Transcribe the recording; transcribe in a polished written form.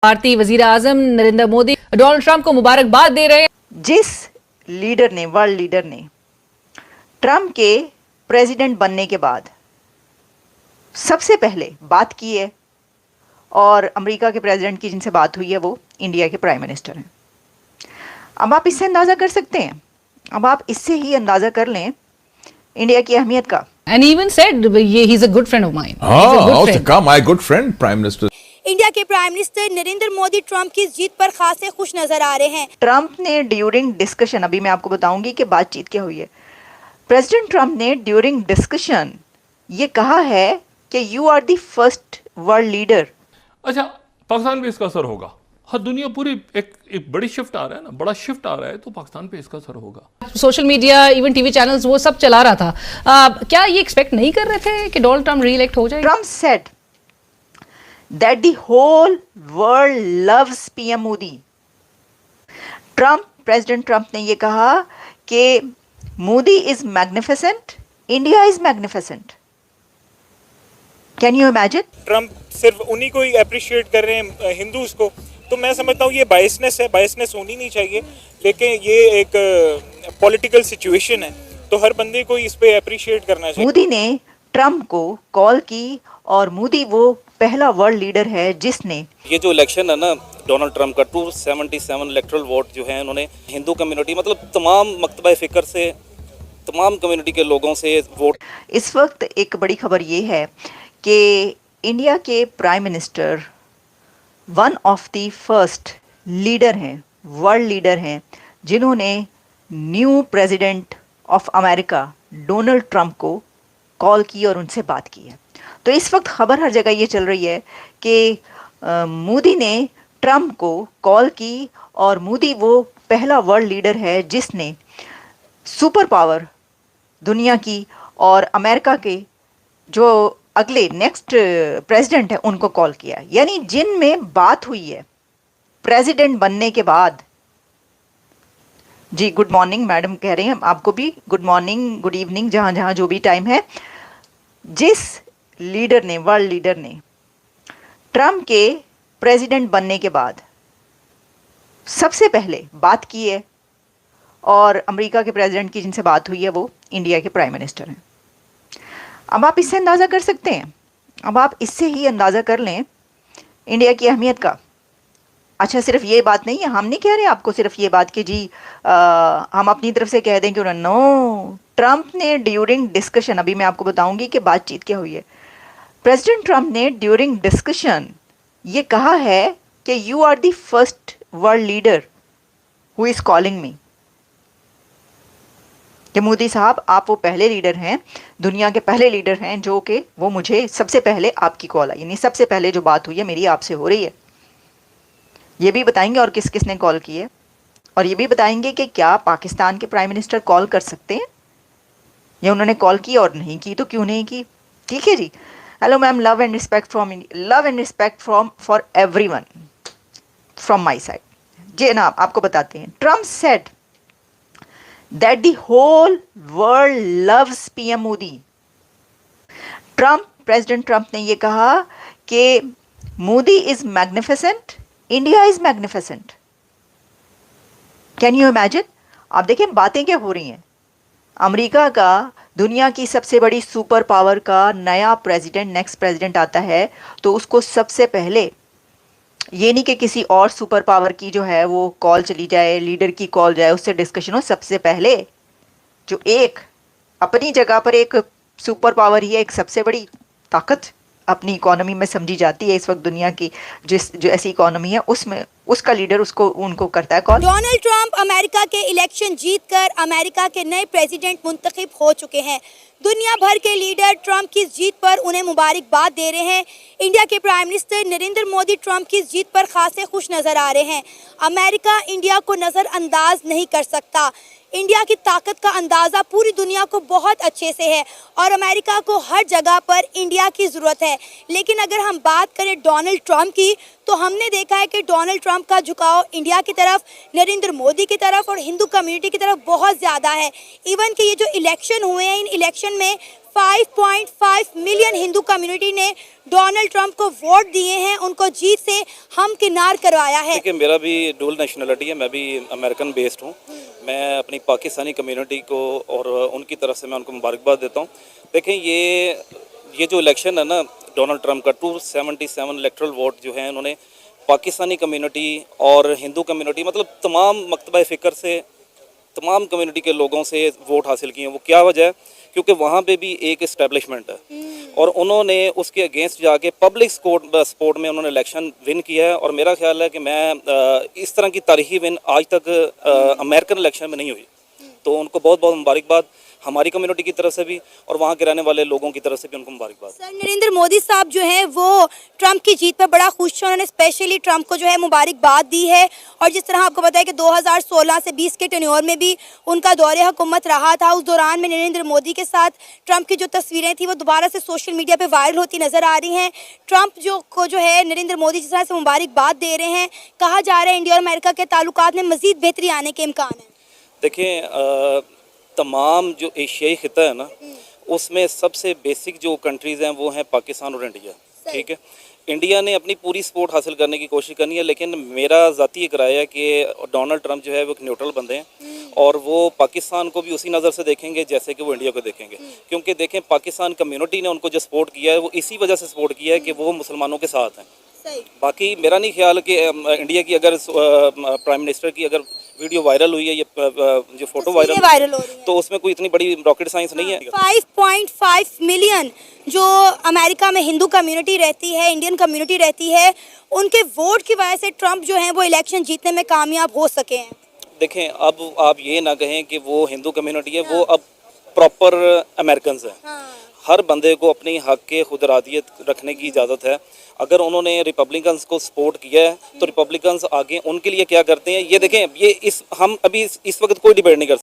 भारतीय वजीर आजम Narendra Modi Donald Trump को मुबारकबाद दे रहे हैं। जिस लीडर ने, वर्ल्ड लीडर ने ट्रंप के प्रेसिडेंट बनने के बाद सबसे पहले बात की है, और अमेरिका के प्रेसिडेंट की जिनसे बात हुई है वो इंडिया के प्राइम मिनिस्टर हैं। अब आप इससे अंदाज़ा कर सकते हैं, अब आप इससे ही अंदाज़ा कर लें इंडिया की अहमियत का। And even said, he is a good friend of mine. My good friend, Prime Minister. India के prime minister Narendra Modi Trump की जीत पर खासे खुश नजर आ रहे हैं। ट्रंप ने ड्यूरिंग डिस्कशन, अभी मैं आपको बताऊंगी कि बातचीत क्या हुई है। प्रेसिडेंट ट्रंप ने ड्यूरिंग डिस्कशन ये कहा है कि you are the first world leader. अच्छा, पाकिस्तान पे इसका असर होगा। हाँ, दुनिया पूरी एक बड़ी शिफ्ट आ रहा है ना, बड़ा शिफ्ट आ रहा है, तो पाकिस्तान पे इसका असर होगा। Social media, even TV channels, वो सब चला रहा था। क्या ये एक्सपेक्ट नहीं कर रहे थे कि डोनाल्ड ट्रंप री-इलेक्ट हो जाए? Trump said that the whole world loves PM Modi. President Trump ने ये कहा कि Modi is magnificent, India is magnificent. Can you imagine? Trump सिर्फ उन्हीं को ही अप्रिशिएट कर रहे हैं, हिंदूज को। तो मैं समझता हूँ ये बायसनेस है, बायसनेस होनी नहीं चाहिए, लेकिन ये एक पॉलिटिकल सिचुएशन है, तो हर बंदे को इस पे अप्रिशिएट करना चाहिए। मोदी ने ट्रंप को कॉल की, और मोदी वो पहला वर्ल्ड लीडर है जिसने ये जो इलेक्शन है ना डोनाल्ड ट्रंप का 277 इलेक्टोरल वोट जो है उन्होंने हिंदू कम्युनिटी, मतलब तमाम मकतबा फ़िक्र से, तमाम कम्युनिटी के लोगों से वोट। इस वक्त एक बड़ी खबर ये है कि इंडिया के prime minister one of the first leader हैं, वर्ल्ड लीडर हैं, जिन्होंने new president of America Donald Trump को कॉल की और उनसे बात की है। तो इस वक्त खबर हर जगह ये चल रही है कि मोदी ने ट्रंप को कॉल की, और मोदी वो पहला वर्ल्ड लीडर है जिसने सुपर पावर दुनिया की और अमेरिका के जो अगले नेक्स्ट प्रेसिडेंट है उनको कॉल किया। यानी जिनमें बात हुई है प्रेसिडेंट बनने के बाद। जी, गुड मॉर्निंग मैडम कह रहे हैं, आपको भी गुड मॉर्निंग, गुड इवनिंग, जहाँ जहाँ जो भी टाइम है। जिस लीडर ने, वर्ल्ड लीडर ने ट्रंप के प्रेसिडेंट बनने के बाद सबसे पहले बात की है, और अमेरिका के प्रेसिडेंट की जिनसे बात हुई है वो इंडिया के प्राइम मिनिस्टर हैं। अब आप इससे अंदाज़ा कर सकते हैं, अब आप इससे ही अंदाज़ा कर लें इंडिया की अहमियत का। अच्छा, सिर्फ ये बात नहीं है, हम नहीं कह रहे आपको सिर्फ ये बात कि जी हम अपनी तरफ से कह दें कि नो, ट्रंप ने ड्यूरिंग डिस्कशन, अभी मैं आपको बताऊंगी कि बातचीत क्या हुई है। प्रेसिडेंट ट्रंप ने ड्यूरिंग डिस्कशन ये कहा है कि you are the first world leader who is calling me, कि मोदी साहब आप वो पहले लीडर हैं, दुनिया के पहले लीडर हैं जो कि वो मुझे सबसे पहले आपकी कॉल आई, यानी सबसे पहले जो बात हुई है मेरी आपसे हो रही है। ये भी बताएंगे और किस किस ने कॉल की है, और ये भी बताएंगे कि क्या पाकिस्तान के प्राइम मिनिस्टर कॉल कर सकते हैं, या उन्होंने कॉल की और नहीं की तो क्यों नहीं की। ठीक है जी। Hello ma'am, love and respect from for everyone from my side. जी ना, आपको बताते हैं। Trump said that the whole world loves PM Modi. President Trump ने ये कहा कि Modi is magnificent, India is magnificent. Can you imagine? आप देखिए बातें क्या हो रही हैं। अमेरिका का, दुनिया की सबसे बड़ी सुपर पावर का नया प्रेसिडेंट, नेक्स्ट प्रेसिडेंट आता है, तो उसको सबसे पहले, ये नहीं कि किसी और सुपर पावर की जो है वो कॉल चली जाए, लीडर की कॉल जाए, उससे डिस्कशन हो। सबसे पहले जो एक अपनी जगह पर एक सुपर पावर ही है, एक सबसे बड़ी ताकत अपनी इकोनॉमी में समझी जाती है इस वक्त दुनिया की, जो ऐसी इकोनॉमी है उसमें उसका लीडर उनको करता है कॉल। डोनाल्ड ट्रंप अमेरिका के इलेक्शन जीतकर अमेरिका के नए प्रेसिडेंट मुंतखब हो चुके हैं। दुनिया भर के लीडर ट्रंप की जीत पर उन्हें मुबारकबाद दे रहे हैं। इंडिया के prime minister Narendra Modi Trump की जीत पर खासे खुश नजर आ रहे हैं। अमेरिका इंडिया को नज़रअंदाज नहीं कर सकता। इंडिया की ताकत का अंदाज़ा पूरी दुनिया को बहुत अच्छे से है, और अमेरिका को हर जगह पर इंडिया की ज़रूरत है। लेकिन अगर हम बात करें डोनाल्ड ट्रंप की, तो हमने देखा है कि डोनाल्ड ट्रंप का झुकाव इंडिया की तरफ, नरेंद्र मोदी की तरफ और हिंदू कम्युनिटी की तरफ बहुत ज़्यादा है। इवन कि ये जो इलेक्शन हुए हैं, इन इलेक्शन इलेक्शन में 5.5 मिलियन हिंदू कम्युनिटी ने डोनाल्ड ट्रंप को वोट दिए हैं, उनको जीत से हमकिनार करवाया है। देखिए, मेरा भी डुअल नेशनलिटी है, मैं भी अमेरिकन बेस्ड हूँ। मैं अपनी पाकिस्तानी कम्युनिटी को और उनकी तरफ से मैं उनको मुबारकबाद देता हूँ। देखें, ये जो इलेक्शन है ना डोनाल्ड ट्रंप का, 277 इलेक्टरल वोट जो है उन्होंने पाकिस्तानी कम्युनिटी और हिंदू कम्युनिटी मतलब तमाम मकतबा फ़िक्र से तमाम कम्युनिटी के लोगों से वोट हासिल किए हैं। वो क्या वजह है? क्योंकि वहाँ पे भी एक इस्टेब्लिशमेंट है और उन्होंने उसके अगेंस्ट जाके पब्लिक सपोर्ट में उन्होंने इलेक्शन विन किया है। और मेरा ख्याल है कि मैं इस तरह की तारीखी विन आज तक अमेरिकन इलेक्शन में नहीं हुई। तो उनको बहुत बहुत मुबारकबाद हमारी कम्युनिटी की तरफ से भी और वहाँ के रहने वाले लोगों की तरफ से भी उनको मुबारकबाद। सर, नरेंद्र मोदी साहब जो हैं वो ट्रंप की जीत पर बड़ा खुश हैं, उन्होंने स्पेशली ट्रंप को जो है मुबारकबाद दी है। और जिस तरह आपको पता है कि 2016 से 20 के टेन्योर में भी उनका दौरे हुकूमत रहा था, उस दौरान में नरेंद्र मोदी के साथ ट्रंप की जो तस्वीरें थी वो दोबारा से सोशल मीडिया पर वायरल होती नजर आ रही हैं। ट्रंप जो है नरेंद्र मोदी जिस तरह से मुबारकबाद दे रहे हैं, कहा जा रहा है इंडिया और अमेरिका के ताल्लुकात में मजीद बेहतरी आने के इम्कान है। देखें, तमाम जो एशियाई खिता है ना उसमें सबसे बेसिक जो कंट्रीज़ हैं वो हैं पाकिस्तान और इंडिया। ठीक है, इंडिया ने अपनी पूरी सपोर्ट हासिल करने की कोशिश करनी है, लेकिन मेरा ज़ाती एक राय है कि डोनाल्ड ट्रंप जो है वो एक न्यूट्रल बंदे हैं और वो पाकिस्तान को भी उसी नज़र से देखेंगे जैसे कि वो इंडिया को देखेंगे। क्योंकि देखें, पाकिस्तान कम्युनिटी ने उनको जो सपोर्ट किया है वो इसी वजह से सपोर्ट किया है कि वो मुसलमानों के साथ हैं। बाकी मेरा नहीं ख्याल कि इंडिया की अगर प्राइम मिनिस्टर की अगर वीडियो वायरल हुई है, ये जो फोटो वायरल हो रही है, तो उसमें कोई इतनी बड़ी रॉकेट साइंस नहीं है। 5.5 मिलियन जो अमेरिका में हिंदू कम्युनिटी रहती है, इंडियन कम्युनिटी रहती है, उनके वोट की वजह से ट्रंप जो है वो इलेक्शन जीतने में कामयाब हो सके हैं। देखें, अब आप ये ना कहें कि वो हिंदू कम्युनिटी है, वो अब प्रॉपर अमेरिकन है। हर बंदे को अपनी हक के खुद इरादियत रखने की इजाज़त है। अगर उन्होंने रिपब्लिकन्स को सपोर्ट किया है तो रिपब्लिकन्स आगे उनके लिए क्या करते हैं ये देखें। ये हम अभी इस वक्त कोई डिबेट नहीं कर